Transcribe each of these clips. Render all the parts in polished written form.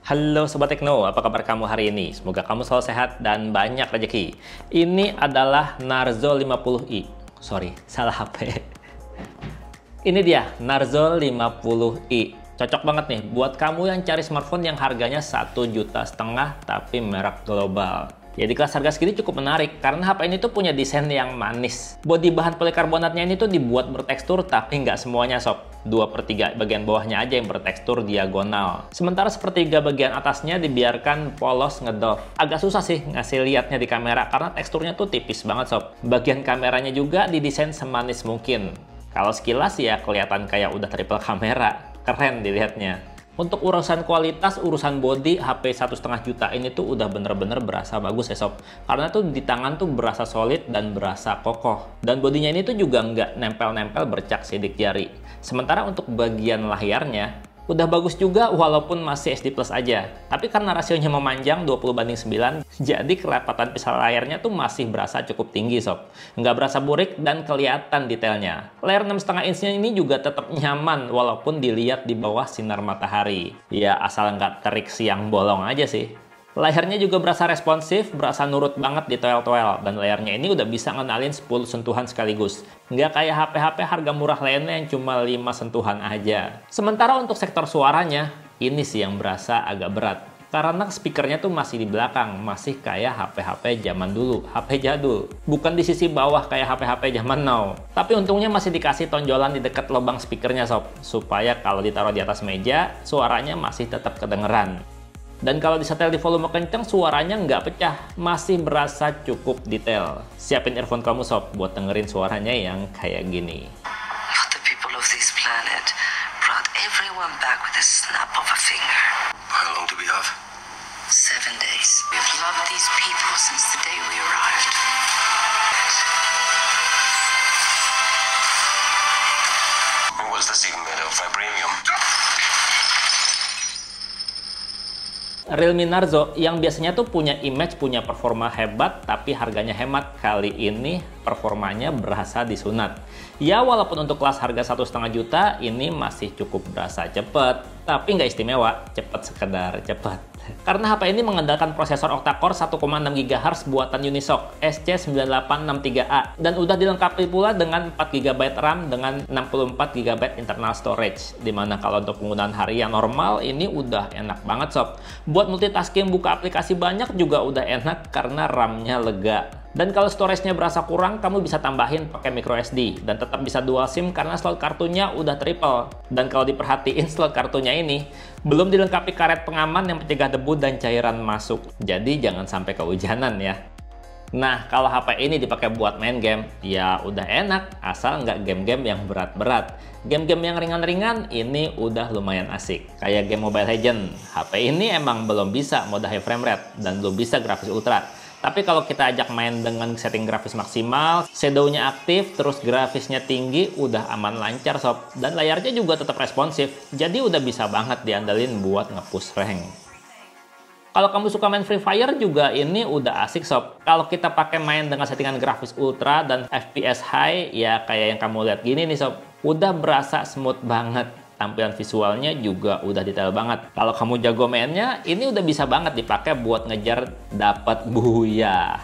Halo Sobat Tekno, apa kabar kamu hari ini? Semoga kamu selalu sehat dan banyak rezeki. Ini adalah Narzo 50i. Sorry, salah HP. Ini dia, Narzo 50i. Cocok banget nih buat kamu yang cari smartphone yang harganya 1,5 juta tapi merek global. Ya di kelas harga segini cukup menarik karena HP ini tuh punya desain yang manis. Bodi bahan polikarbonatnya ini tuh dibuat bertekstur tapi nggak semuanya sob. 2/3 bagian bawahnya aja yang bertekstur diagonal. Sementara sepertiga bagian atasnya dibiarkan polos ngedot. Agak susah sih ngasih liatnya di kamera karena teksturnya tuh tipis banget sob. Bagian kameranya juga didesain semanis mungkin. Kalau sekilas ya kelihatan kayak udah triple kamera. Keren dilihatnya. Untuk urusan kualitas, urusan body, HP 1,5 juta ini tuh udah bener-bener berasa bagus ya sob. Karena tuh di tangan tuh berasa solid dan berasa kokoh. Dan bodinya ini tuh juga nggak nempel-nempel bercak sidik jari. Sementara untuk bagian layarnya, udah bagus juga walaupun masih SD Plus aja. Tapi karena rasionya memanjang 20:9, jadi kerapatan pixel layarnya tuh masih berasa cukup tinggi sob. Nggak berasa burik dan kelihatan detailnya. Layar 6,5 inchnya ini juga tetap nyaman walaupun dilihat di bawah sinar matahari. Ya asal nggak terik siang bolong aja sih. Layarnya juga berasa responsif, berasa nurut banget di toel-toel, dan layarnya ini udah bisa ngenalin 10 sentuhan sekaligus. Nggak kayak HP-HP harga murah lainnya yang cuma 5 sentuhan aja. Sementara untuk sektor suaranya, ini sih yang berasa agak berat. Karena speakernya tuh masih di belakang, masih kayak HP-HP zaman dulu, HP jadul. Bukan di sisi bawah kayak HP-HP zaman now. Tapi untungnya masih dikasih tonjolan di dekat lubang speakernya sob, supaya kalau ditaruh di atas meja, suaranya masih tetap kedengeran. Dan kalau disetel di volume kencang, suaranya nggak pecah, masih berasa cukup detail. Siapin earphone kamu sob buat dengerin suaranya yang kayak gini. The people of this planet brought everyone back with a snap of a finger. How long do we have? 7 days. We've loved these people since the day we arrived. And what's this even made of? Vibranium? Realme Narzo yang biasanya tuh punya image, punya performa hebat, tapi harganya hemat. Kali ini performanya berasa disunat. Ya walaupun untuk kelas harga 1,5 juta, ini masih cukup berasa cepet. Tapi nggak istimewa, cepet sekedar cepet. Karena HP ini mengandalkan prosesor octa-core 1,6 GHz buatan Unisoc SC9863A. Dan udah dilengkapi pula dengan 4 GB RAM dengan 64 GB internal storage. Dimana kalau untuk penggunaan harian normal, ini udah enak banget sob. Buat multitasking buka aplikasi banyak juga udah enak karena RAM-nya lega. Dan kalau storage-nya berasa kurang, kamu bisa tambahin pakai micro SD dan tetap bisa dual SIM karena slot kartunya udah triple. Dan kalau diperhatiin slot kartunya ini belum dilengkapi karet pengaman yang mencegah debu dan cairan masuk. Jadi jangan sampai kehujanan ya. Nah, kalau HP ini dipakai buat main game, ya udah enak asal nggak game-game yang berat-berat. Game-game yang ringan-ringan ini udah lumayan asik. Kayak game Mobile Legends, HP ini emang belum bisa mode high frame rate dan belum bisa grafis ultra. Tapi kalau kita ajak main dengan setting grafis maksimal, shadow-nya aktif, terus grafisnya tinggi, udah aman lancar sob. Dan layarnya juga tetap responsif, jadi udah bisa banget diandelin buat nge-push rank. Kalau kamu suka main Free Fire juga ini udah asik sob. Kalau kita pakai main dengan settingan grafis ultra dan FPS high, ya kayak yang kamu lihat gini nih sob. Udah berasa smooth banget. Tampilan visualnya juga udah detail banget. Kalau kamu jago mainnya, ini udah bisa banget dipakai buat ngejar dapat buya.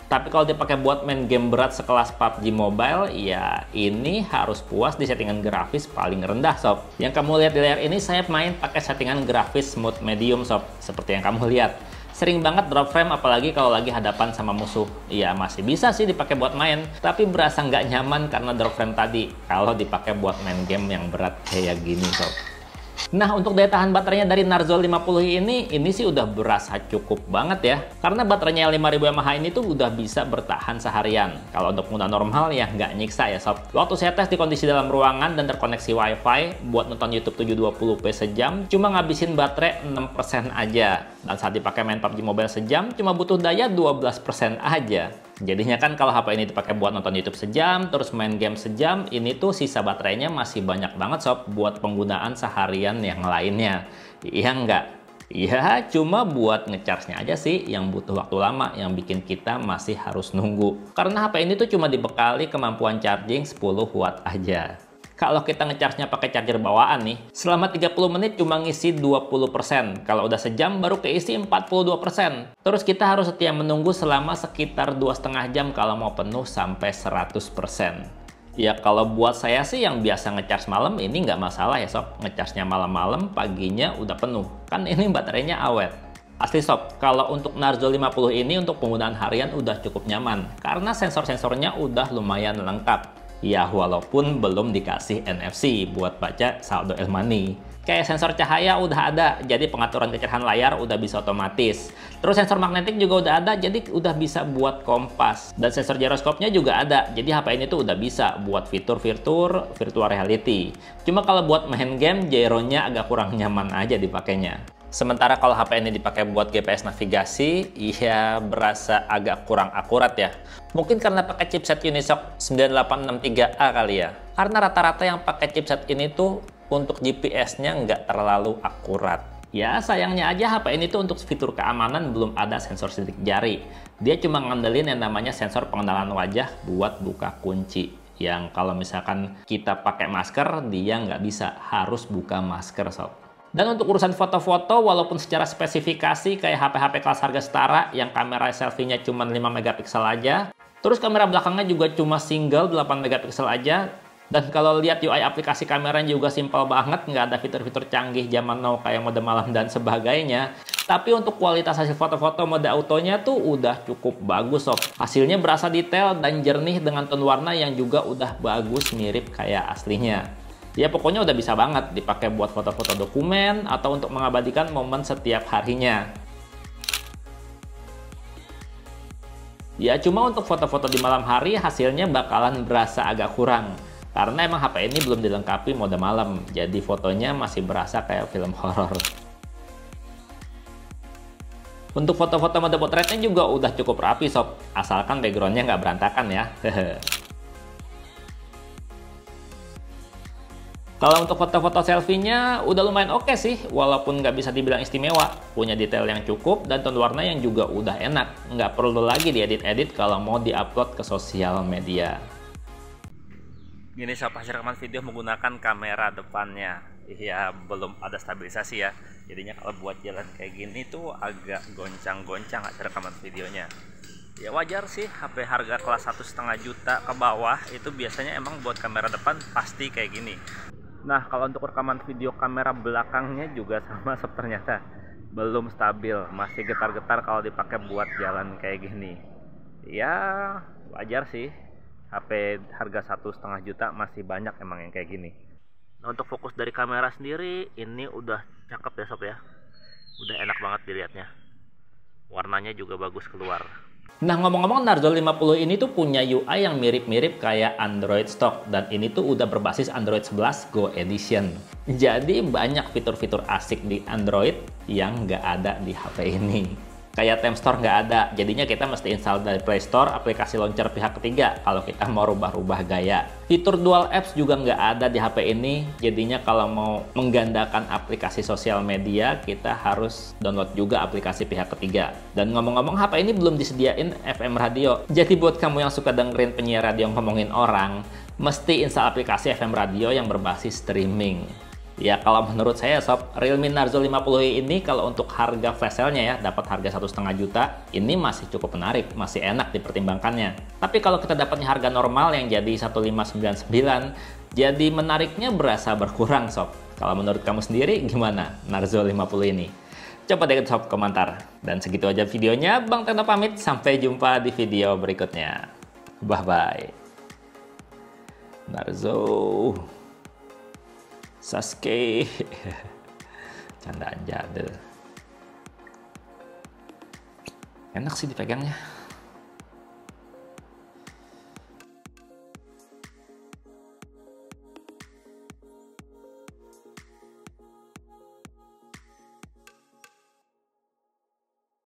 Tapi kalau dipakai buat main game berat sekelas PUBG Mobile, ya ini harus puas di settingan grafis paling rendah sob. Yang kamu lihat di layar ini saya main pakai settingan grafis smooth medium sob, seperti yang kamu lihat. Sering banget drop frame apalagi kalau lagi hadapan sama musuh. Ya masih bisa sih dipakai buat main, tapi berasa nggak nyaman karena drop frame tadi kalau dipakai buat main game yang berat kayak gini sob. Nah, untuk daya tahan baterainya dari Narzo 50i ini sih udah berasa cukup banget ya. Karena baterainya 5000 mAh ini tuh udah bisa bertahan seharian. Kalau untuk penggunaan normal ya nggak nyiksa ya sob. Waktu saya tes di kondisi dalam ruangan dan terkoneksi wifi buat nonton YouTube 720p sejam, cuma ngabisin baterai 6% aja. Dan saat dipakai main PUBG Mobile sejam, cuma butuh daya 12% aja. Jadinya kan kalau HP ini dipakai buat nonton YouTube sejam, terus main game sejam, ini tuh sisa baterainya masih banyak banget sob buat penggunaan seharian yang lainnya. Iya nggak? Ya cuma buat ngecharge-nya aja sih yang butuh waktu lama, yang bikin kita masih harus nunggu. Karena HP ini tuh cuma dibekali kemampuan charging 10 watt aja. Kalau kita ngecharge-nya pakai charger bawaan nih, selama 30 menit cuma ngisi 20%. Kalau udah sejam baru keisi 42%. Terus kita harus setia menunggu selama sekitar 2,5 jam kalau mau penuh sampai 100%. Ya kalau buat saya sih yang biasa ngecharge malam ini nggak masalah ya sob. Ngecharge-nya malam-malam, paginya udah penuh. Kan ini baterainya awet. Asli sob, kalau untuk Narzo 50 ini untuk penggunaan harian udah cukup nyaman. Karena sensor-sensornya udah lumayan lengkap. Ya walaupun belum dikasih NFC buat baca saldo e-money. Kayak sensor cahaya udah ada, jadi pengaturan kecerahan layar udah bisa otomatis. Terus sensor magnetik juga udah ada, jadi udah bisa buat kompas. Dan sensor gyroskopnya juga ada, jadi HP ini tuh udah bisa buat fitur-fitur virtual reality. Cuma kalau buat main game, gyronya agak kurang nyaman aja dipakainya. Sementara kalau HP ini dipakai buat GPS navigasi, ya berasa agak kurang akurat ya. Mungkin karena pakai chipset Unisoc 9863A kali ya. Karena rata-rata yang pakai chipset ini tuh untuk GPS-nya nggak terlalu akurat. Ya sayangnya aja HP ini tuh untuk fitur keamanan belum ada sensor sidik jari. Dia cuma ngandelin yang namanya sensor pengenalan wajah buat buka kunci. Yang kalau misalkan kita pakai masker, dia nggak bisa, harus buka masker sob. Dan untuk urusan foto-foto, walaupun secara spesifikasi kayak HP-HP kelas harga setara yang kamera selfie-nya cuma 5 megapiksel aja, terus kamera belakangnya juga cuma single 8 megapiksel aja, dan kalau lihat UI aplikasi kameranya juga simpel banget, nggak ada fitur-fitur canggih zaman now kayak mode malam dan sebagainya. Tapi untuk kualitas hasil foto-foto mode autonya tuh udah cukup bagus sob. Hasilnya berasa detail dan jernih dengan tone warna yang juga udah bagus mirip kayak aslinya. Ya pokoknya udah bisa banget dipakai buat foto-foto dokumen atau untuk mengabadikan momen setiap harinya. Ya cuma untuk foto-foto di malam hari hasilnya bakalan berasa agak kurang. Karena emang HP ini belum dilengkapi mode malam, jadi fotonya masih berasa kayak film horor. Untuk foto-foto mode potretnya juga udah cukup rapi sob, asalkan backgroundnya nggak berantakan ya. Kalau untuk foto-foto selfie-nya udah lumayan oke sih, walaupun nggak bisa dibilang istimewa. Punya detail yang cukup dan tone warna yang juga udah enak. Nggak perlu lagi diedit-edit kalau mau diupload ke sosial media. Gini sob, hasil rekaman video menggunakan kamera depannya. Ya belum ada stabilisasi ya. Jadinya kalau buat jalan kayak gini tuh agak goncang-goncang hasil rekaman videonya. Ya wajar sih, HP harga kelas 1,5 juta ke bawah itu biasanya emang buat kamera depan pasti kayak gini. Nah kalau untuk rekaman video kamera belakangnya juga sama sob, ternyata belum stabil, masih getar-getar kalau dipakai buat jalan kayak gini. Ya wajar sih, HP harga 1,5 juta masih banyak emang yang kayak gini. Nah untuk fokus dari kamera sendiri ini udah cakep ya sob ya, udah enak banget dilihatnya, warnanya juga bagus keluar. Nah ngomong-ngomong, Narzo 50 ini tuh punya UI yang mirip-mirip kayak Android stock, dan ini tuh udah berbasis Android 11 Go Edition. Jadi banyak fitur-fitur asik di Android yang nggak ada di HP ini. Kayak Time Store nggak ada, jadinya kita mesti install dari Play Store aplikasi launcher pihak ketiga kalau kita mau rubah-rubah gaya. Fitur dual apps juga nggak ada di HP ini, jadinya kalau mau menggandakan aplikasi sosial media kita harus download juga aplikasi pihak ketiga. Dan ngomong-ngomong, HP ini belum disediain FM radio, jadi buat kamu yang suka dengerin penyiar radio ngomongin orang, mesti install aplikasi FM radio yang berbasis streaming. Ya kalau menurut saya sob, Realme Narzo 50 ini kalau untuk harga flash sale-nya ya, dapat harga 1,5 juta, ini masih cukup menarik, masih enak dipertimbangkannya. Tapi kalau kita dapatnya harga normal yang jadi 1599, jadi menariknya berasa berkurang sob. Kalau menurut kamu sendiri gimana Narzo 50 ini? Coba deh sob komentar. Dan segitu aja videonya, Bang Teno pamit, sampai jumpa di video berikutnya. Bye-bye. Narzo Sasuke. Candaan jadul. Enak sih dipegangnya.